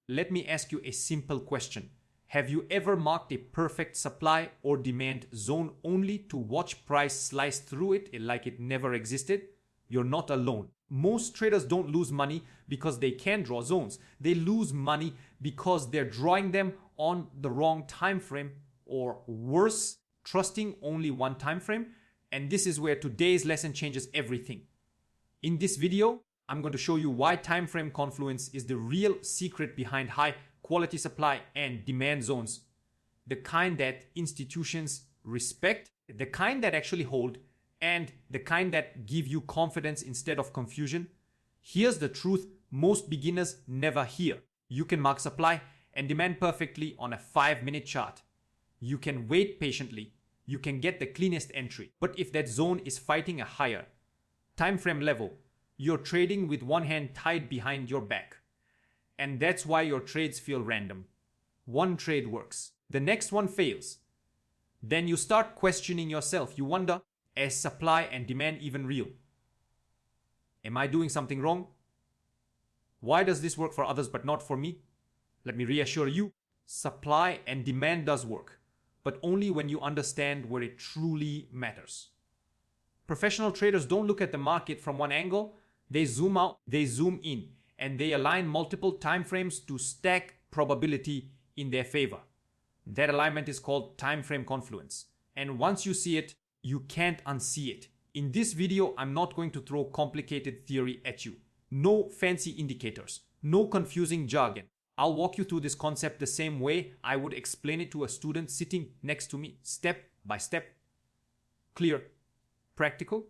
Let me ask you a simple question. Have you ever marked a perfect supply or demand zone only to watch price slice through it like it never existed? You're not alone. Most traders don't lose money because they can draw zones. They lose money because they're drawing them on the wrong time frame, or worse, trusting only one time frame. And this is where today's lesson changes everything. In this video, I'm going to show you why Timeframe Confluence is the real secret behind high quality supply and demand zones. The kind that institutions respect, the kind that actually hold, and the kind that give you confidence instead of confusion. Here's the truth most beginners never hear. You can mark supply and demand perfectly on a 5-minute chart. You can wait patiently. You can get the cleanest entry. But if that zone is fighting a higher time frame level, you're trading with one hand tied behind your back. And that's why your trades feel random. One trade works, the next one fails. Then you start questioning yourself. You wonder, is supply and demand even real? Am I doing something wrong? Why does this work for others but not for me? Let me reassure you, supply and demand does work, but only when you understand where it truly matters. Professional traders don't look at the market from one angle. They zoom out, they zoom in, and they align multiple time frames to stack probability in their favor. That alignment is called Timeframe Confluence. And once you see it, you can't unsee it. In this video, I'm not going to throw complicated theory at you. No fancy indicators, no confusing jargon. I'll walk you through this concept the same way I would explain it to a student sitting next to me, step by step. Clear, practical.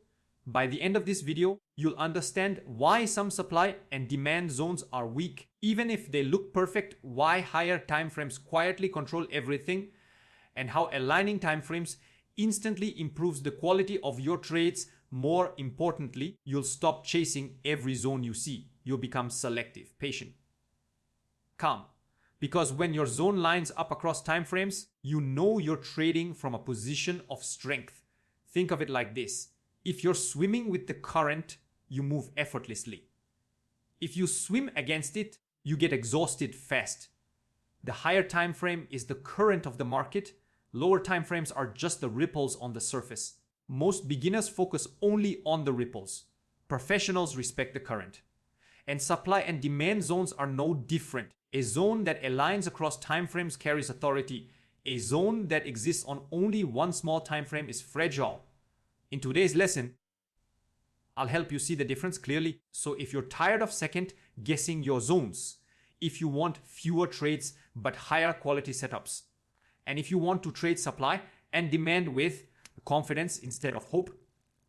By the end of this video, you'll understand why some supply and demand zones are weak. Even if they look perfect, why higher time frames quietly control everything, and how aligning time frames instantly improves the quality of your trades. More importantly, you'll stop chasing every zone you see. You'll become selective, patient, calm. Because when your zone lines up across time frames, you know you're trading from a position of strength. Think of it like this. If you're swimming with the current, you move effortlessly. If you swim against it, you get exhausted fast. The higher time frame is the current of the market. Lower time frames are just the ripples on the surface. Most beginners focus only on the ripples. Professionals respect the current. And supply and demand zones are no different. A zone that aligns across time frames carries authority. A zone that exists on only one small time frame is fragile. In today's lesson, I'll help you see the difference clearly. So if you're tired of second guessing your zones, if you want fewer trades but higher quality setups, and if you want to trade supply and demand with confidence instead of hope,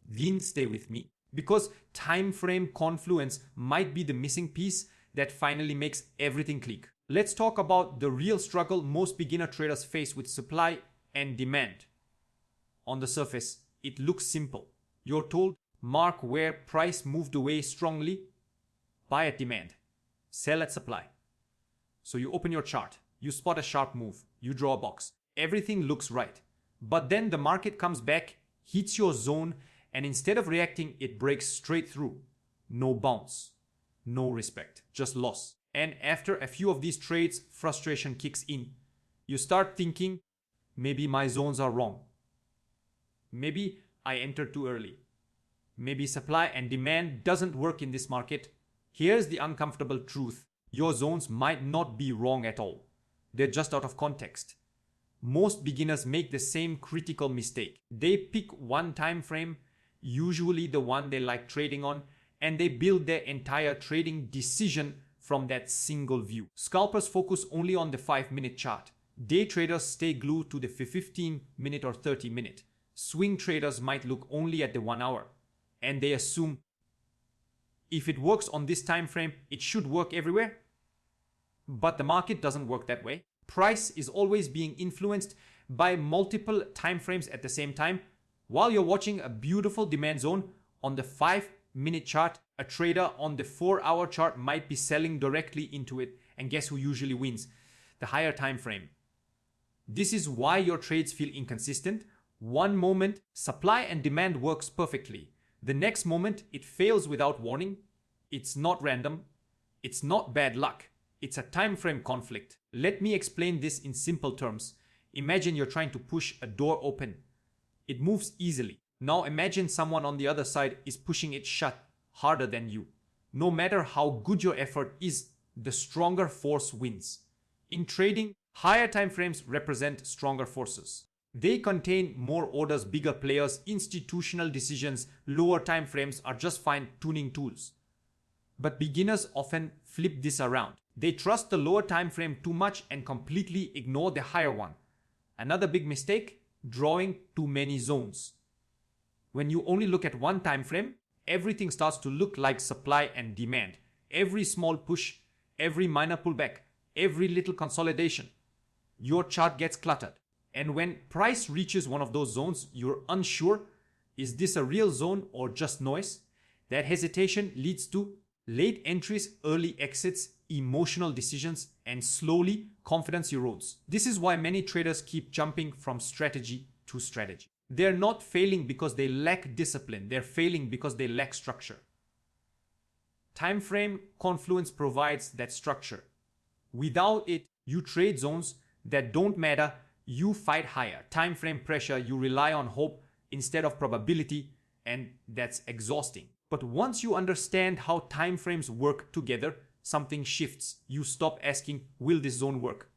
then stay with me. Because Timeframe Confluence might be the missing piece that finally makes everything click. Let's talk about the real struggle most beginner traders face with supply and demand. On the surface, it looks simple. You're told, mark where price moved away strongly, buy at demand, sell at supply. So you open your chart, you spot a sharp move, you draw a box. Everything looks right. But then the market comes back, hits your zone, and instead of reacting, it breaks straight through. No bounce, no respect, just loss. And after a few of these trades, frustration kicks in. You start thinking, maybe my zones are wrong. Maybe I entered too early. Maybe supply and demand doesn't work in this market. Here's the uncomfortable truth. Your zones might not be wrong at all. They're just out of context. Most beginners make the same critical mistake. They pick one time frame, usually the one they like trading on, and they build their entire trading decision from that single view. Scalpers focus only on the 5-minute chart. Day traders stay glued to the 15-minute or 30-minute. Swing traders might look only at the 1 hour, and they assume if it works on this time frame, it should work everywhere. But the market doesn't work that way. Price is always being influenced by multiple time frames at the same time. While you're watching a beautiful demand zone on the 5-minute chart, a trader on the 4-hour chart might be selling directly into it. And guess who usually wins? The higher time frame. This is why your trades feel inconsistent. One moment, supply and demand works perfectly. The next moment, it fails without warning. It's not random. It's not bad luck. It's a time frame conflict. Let me explain this in simple terms. Imagine you're trying to push a door open. It moves easily. Now imagine someone on the other side is pushing it shut harder than you. No matter how good your effort is, the stronger force wins. In trading, higher time frames represent stronger forces. They contain more orders, bigger players, institutional decisions. Lower time frames are just fine tuning tools. But beginners often flip this around. They trust the lower time frame too much and completely ignore the higher one. Another big mistake, drawing too many zones. When you only look at one time frame, everything starts to look like supply and demand. Every small push, every minor pullback, every little consolidation. Your chart gets cluttered. And when price reaches one of those zones, you're unsure, is this a real zone or just noise? That hesitation leads to late entries, early exits, emotional decisions, and slowly confidence erodes. This is why many traders keep jumping from strategy to strategy. They're not failing because they lack discipline. They're failing because they lack structure. Timeframe Confluence provides that structure. Without it, you trade zones that don't matter. You fight higher time frame pressure. You rely on hope instead of probability, and that's exhausting. But once you understand how time frames work together, something shifts. You stop asking, will this zone work?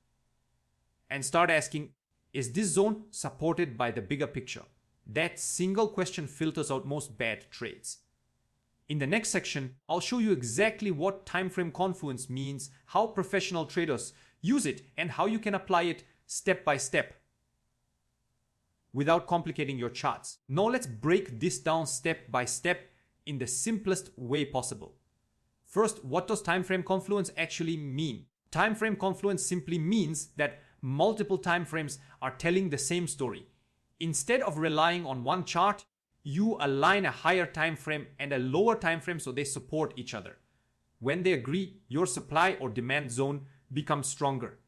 And start asking, is this zone supported by the bigger picture? That single question filters out most bad trades. In the next section, I'll show you exactly what Timeframe Confluence means, how professional traders use it, and how you can apply it step by step without complicating your charts. Now let's break this down step by step in the simplest way possible. First, what does Timeframe Confluence actually mean? Timeframe Confluence simply means that multiple time frames are telling the same story. Instead of relying on one chart, you align a higher time frame and a lower time frame so they support each other. When they agree, your supply or demand zone becomes stronger.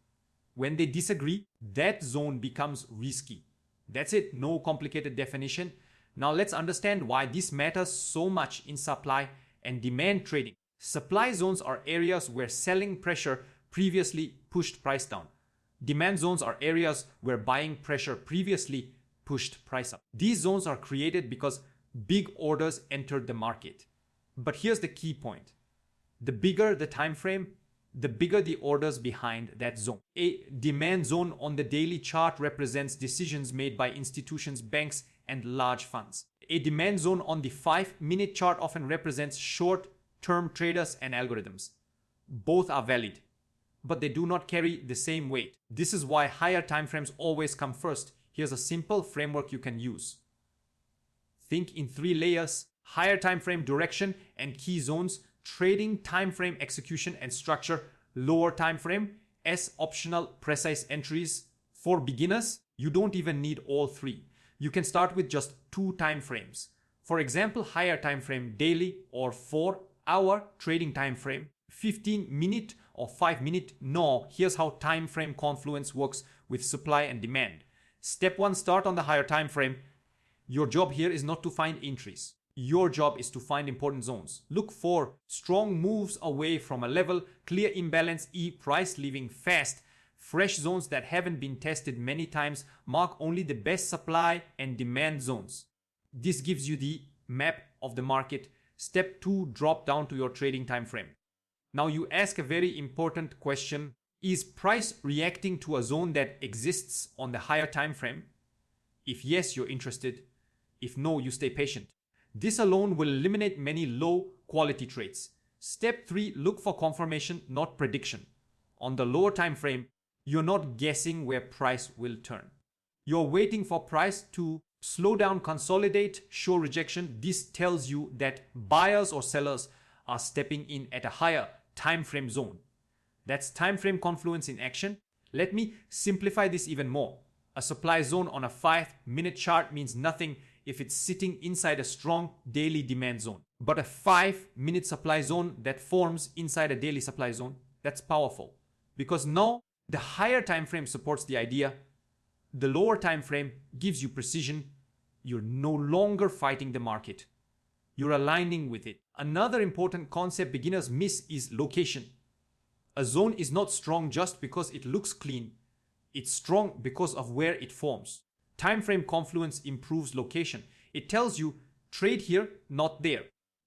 When they disagree, that zone becomes risky. That's it, no complicated definition. Now let's understand why this matters so much in supply and demand trading. Supply zones are areas where selling pressure previously pushed price down. Demand zones are areas where buying pressure previously pushed price up. These zones are created because big orders entered the market. But here's the key point. The bigger the time frame, the bigger the orders behind that zone. A demand zone on the daily chart represents decisions made by institutions, banks, and large funds. A demand zone on the 5-minute chart often represents short-term traders and algorithms. Both are valid, but they do not carry the same weight. This is why higher timeframes always come first. Here's a simple framework you can use. Think in 3 layers: higher timeframe direction and key zones, trading timeframe execution and structure, lower timeframe as optional precise entries. For beginners, you don't even need all 3. You can start with just 2 timeframes. For example, higher timeframe daily or 4-hour trading timeframe, 15-minute or 5-minute. No, here's how Timeframe Confluence works with supply and demand. Step 1, start on the higher time frame. Your job here is not to find entries. Your job is to find important zones. Look for strong moves away from a level, clear imbalance, price leaving fast, fresh zones that haven't been tested many times. Mark only the best supply and demand zones. This gives you the map of the market. Step 2, drop down to your trading time frame. Now you ask a very important question. Is price reacting to a zone that exists on the higher time frame? If yes, you're interested. If no, you stay patient. This alone will eliminate many low quality trades. Step 3, look for confirmation, not prediction. On the lower time frame, you're not guessing where price will turn. You're waiting for price to slow down, consolidate, show rejection. This tells you that buyers or sellers are stepping in at a higher time frame zone. That's Timeframe Confluence in action. Let me simplify this even more. A supply zone on a 5-minute chart means nothing if it's sitting inside a strong daily demand zone. But a 5-minute supply zone that forms inside a daily supply zone, that's powerful. Because now the higher time frame supports the idea, the lower time frame gives you precision. You're no longer fighting the market. You're aligning with it. Another important concept beginners miss is location. A zone is not strong just because it looks clean. It's strong because of where it forms. Timeframe Confluence improves location. It tells you, trade here, not there.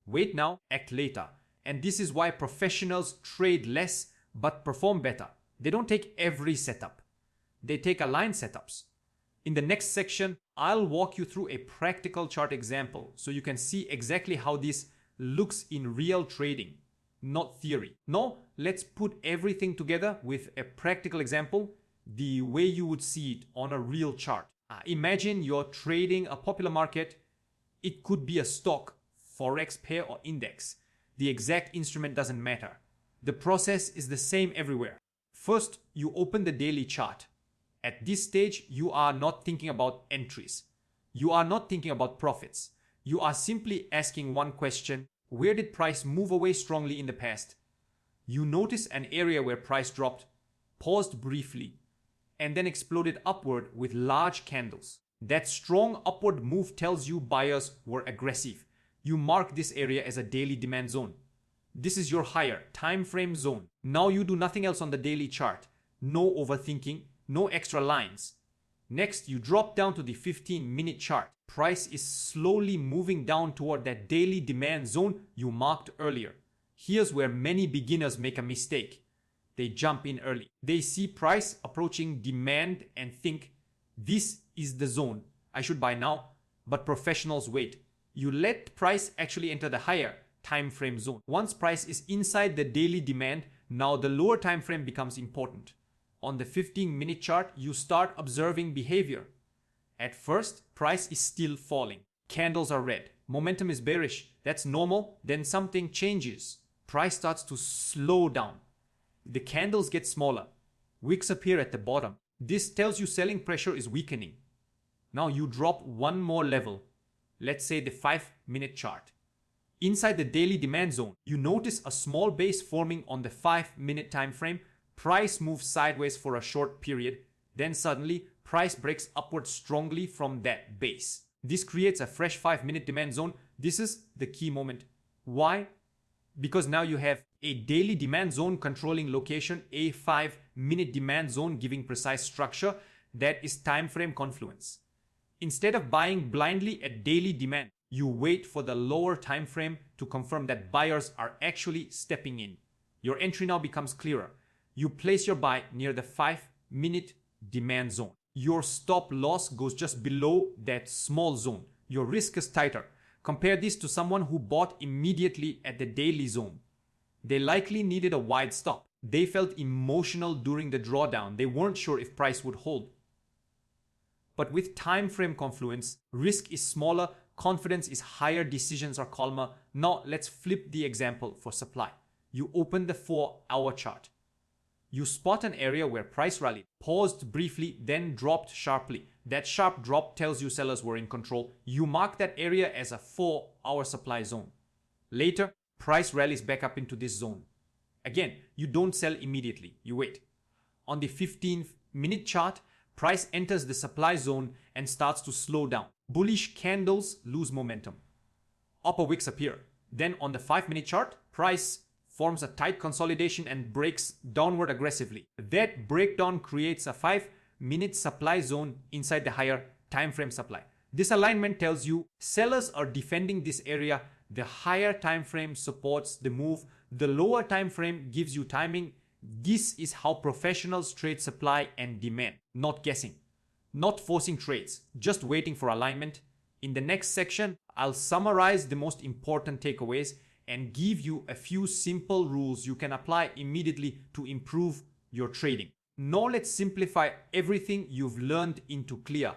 Wait now, act later. And this is why professionals trade less but perform better. They don't take every setup. They take aligned setups. In the next section, I'll walk you through a practical chart example so you can see exactly how this looks in real trading, not theory. Now, let's put everything together with a practical example, the way you would see it on a real chart. Imagine you're trading a popular market. It could be a stock, Forex pair, or index. The exact instrument doesn't matter. The process is the same everywhere. First, you open the daily chart. At this stage, you are not thinking about entries. You are not thinking about profits. You are simply asking one question: where did price move away strongly in the past? You notice an area where price dropped, paused briefly, and then exploded upward with large candles. That strong upward move tells you buyers were aggressive. You mark this area as a daily demand zone. This is your higher time frame zone. Now you do nothing else on the daily chart. No overthinking, no extra lines. Next, you drop down to the 15-minute chart. Price is slowly moving down toward that daily demand zone you marked earlier. Here's where many beginners make a mistake. They jump in early. They see price approaching demand and think, this is the zone, I should buy now. But professionals wait. You let price actually enter the higher time frame zone. Once price is inside the daily demand, now the lower time frame becomes important. On the 15-minute chart, you start observing behavior. At first, price is still falling. Candles are red. Momentum is bearish. That's normal. Then something changes. Price starts to slow down. The candles get smaller. Wicks appear at the bottom. This tells you selling pressure is weakening. Now you drop one more level. Let's say the 5-minute chart. Inside the daily demand zone, you notice a small base forming on the 5-minute time frame. Price moves sideways for a short period. Then suddenly, price breaks upward strongly from that base. This creates a fresh 5-minute demand zone. This is the key moment. Why? Because now you have a daily demand zone controlling location, a 5-minute demand zone giving precise structure. That is time frame confluence. Instead of buying blindly at daily demand, you wait for the lower time frame to confirm that buyers are actually stepping in. Your entry now becomes clearer. You place your buy near the 5-minute demand zone. Your stop loss goes just below that small zone. Your risk is tighter. Compare this to someone who bought immediately at the daily zone. They likely needed a wide stop. They felt emotional during the drawdown. They weren't sure if price would hold. But with time frame confluence, risk is smaller, confidence is higher, decisions are calmer. Now let's flip the example for supply. You open the 4-hour chart. You spot an area where price rallied, paused briefly, then dropped sharply. That sharp drop tells you sellers were in control. You mark that area as a 4-hour supply zone. Later, price rallies back up into this zone. Again, you don't sell immediately. You wait. On the 15-minute chart, price enters the supply zone and starts to slow down. Bullish candles lose momentum. Upper wicks appear. Then on the 5-minute chart, price forms a tight consolidation and breaks downward aggressively. That breakdown creates a 5-minute supply zone inside the higher time frame supply. This alignment tells you sellers are defending this area. The higher time frame supports the move. The lower time frame gives you timing. This is how professionals trade supply and demand. Not guessing, not forcing trades, just waiting for alignment. In the next section, I'll summarize the most important takeaways and give you a few simple rules you can apply immediately to improve your trading. Now let's simplify everything you've learned into clear,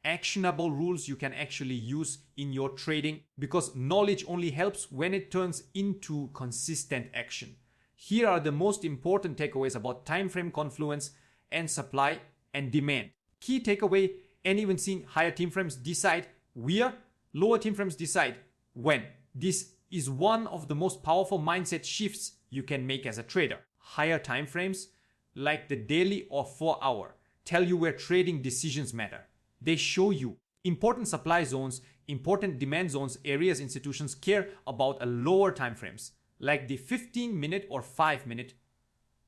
actionable rules you can actually use in your trading, because knowledge only helps when it turns into consistent action. Here are the most important takeaways about time frame confluence and supply and demand. Key takeaway: anyone seeing higher time frames decide where, lower time frames decide when. This is one of the most powerful mindset shifts you can make as a trader. Higher time frames, like the daily or 4-hour, tell you where trading decisions matter. They show you important supply zones, important demand zones, areas institutions care about a lower time frames, like the 15-minute or 5-minute.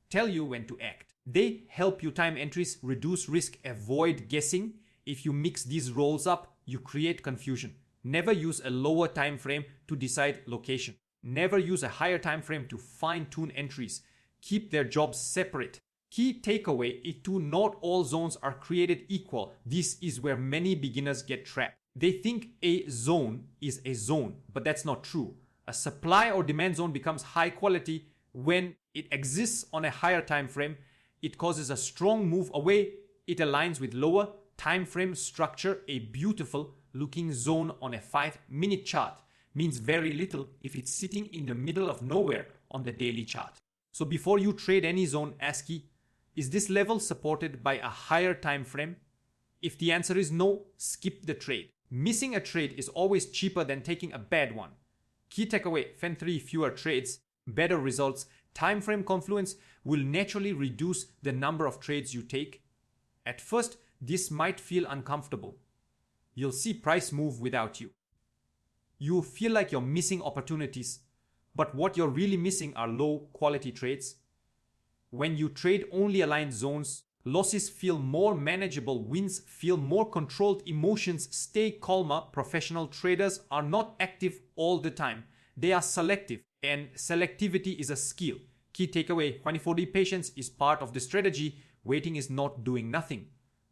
tell you when to act. They help you time entries, reduce risk, avoid guessing. If you mix these roles up, you create confusion. Never use a lower time frame to decide location. Never use a higher time frame to fine-tune entries. Keep their jobs separate. Key takeaway is to not all zones are created equal. This is where many beginners get trapped. They think a zone is a zone, but that's not true. A supply or demand zone becomes high quality when it exists on a higher time frame. It causes a strong move away. It aligns with lower time frame structure. A beautiful looking zone on a 5-minute chart means very little if it's sitting in the middle of nowhere on the daily chart. So before you trade any zone, ask key, is this level supported by a higher time frame? If the answer is no, skip the trade. Missing a trade is always cheaper than taking a bad one. Key takeaway, Fen3, fewer trades, better results. Timeframe Confluence will naturally reduce the number of trades you take. At first, this might feel uncomfortable. You'll see price move without you. You feel like you're missing opportunities, but what you're really missing are low quality trades. When you trade only aligned zones, losses feel more manageable, wins feel more controlled, emotions stay calmer. Professional traders are not active all the time. They are selective, and selectivity is a skill. Key takeaway, 24-day patience is part of the strategy. Waiting is not doing nothing.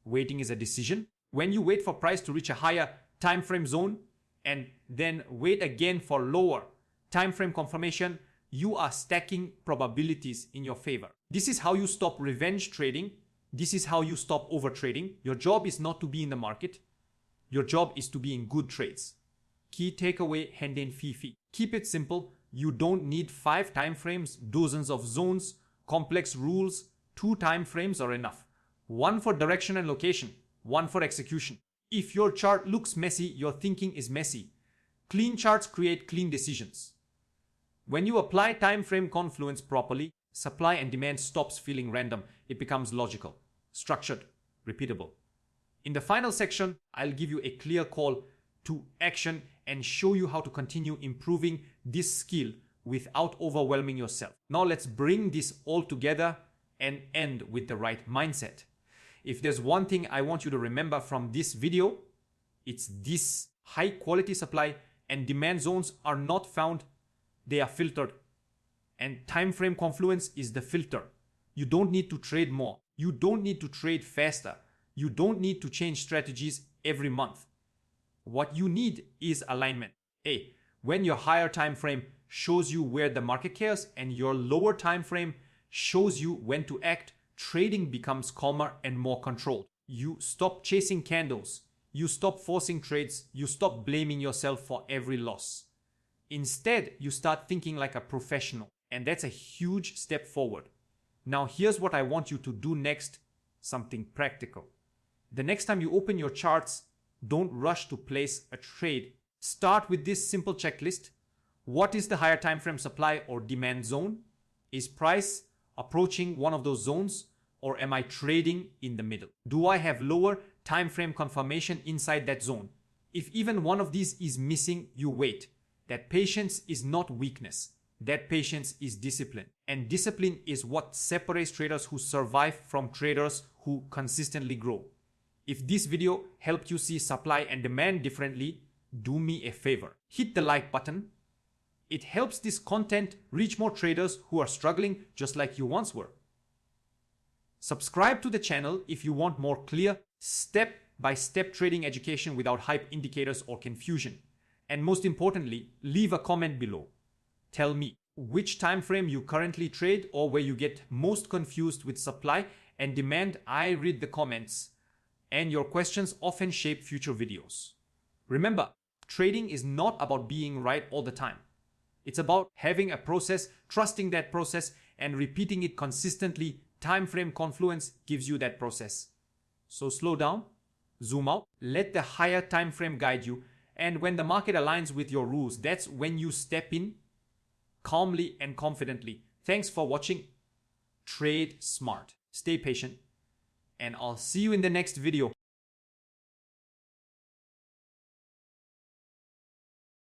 Waiting is a decision. When you wait for price to reach a higher time frame zone and then wait again for lower time frame confirmation, you are stacking probabilities in your favor. This is how you stop revenge trading. This is how you stop over trading. Your job is not to be in the market. Your job is to be in good trades. Key takeaway, Henden Fifi. Keep it simple. You don't need 5 time frames, dozens of zones, complex rules. 2 time frames are enough. One for direction and location, one for execution. If your chart looks messy, your thinking is messy. Clean charts create clean decisions. When you apply time frame confluence properly, supply and demand stops feeling random. It becomes logical, structured, repeatable. In the final section, I'll give you a clear call to action and show you how to continue improving this skill without overwhelming yourself. Now let's bring this all together and end with the right mindset. If there's one thing I want you to remember from this video, it's this: high quality supply and demand zones are not found, they are filtered. And time frame confluence is the filter. You don't need to trade more. You don't need to trade faster. You don't need to change strategies every month. What you need is alignment. When your higher time frame shows you where the market cares and your lower time frame shows you when to act, trading becomes calmer and more controlled. You stop chasing candles. You stop forcing trades. You stop blaming yourself for every loss. Instead, you start thinking like a professional, and that's a huge step forward. Now, here's what I want you to do next, something practical. The next time you open your charts, don't rush to place a trade. Start with this simple checklist. What is the higher time frame supply or demand zone? Is price approaching one of those zones, or am I trading in the middle? Do I have lower time frame confirmation inside that zone? If even one of these is missing, you wait. That patience is not weakness. That patience is discipline. And discipline is what separates traders who survive from traders who consistently grow. If this video helped you see supply and demand differently, do me a favor. Hit the like button. It helps this content reach more traders who are struggling just like you once were. Subscribe to the channel if you want more clear, step-by-step trading education without hype indicators or confusion. And most importantly, leave a comment below. Tell me which time frame you currently trade or where you get most confused with supply and demand. I read the comments, and your questions often shape future videos. Remember, trading is not about being right all the time. It's about having a process, trusting that process, and repeating it consistently. Timeframe Confluence gives you that process. So slow down, zoom out, let the higher time frame guide you, and when the market aligns with your rules, that's when you step in calmly and confidently. Thanks for watching. Trade smart, stay patient, and I'll see you in the next video.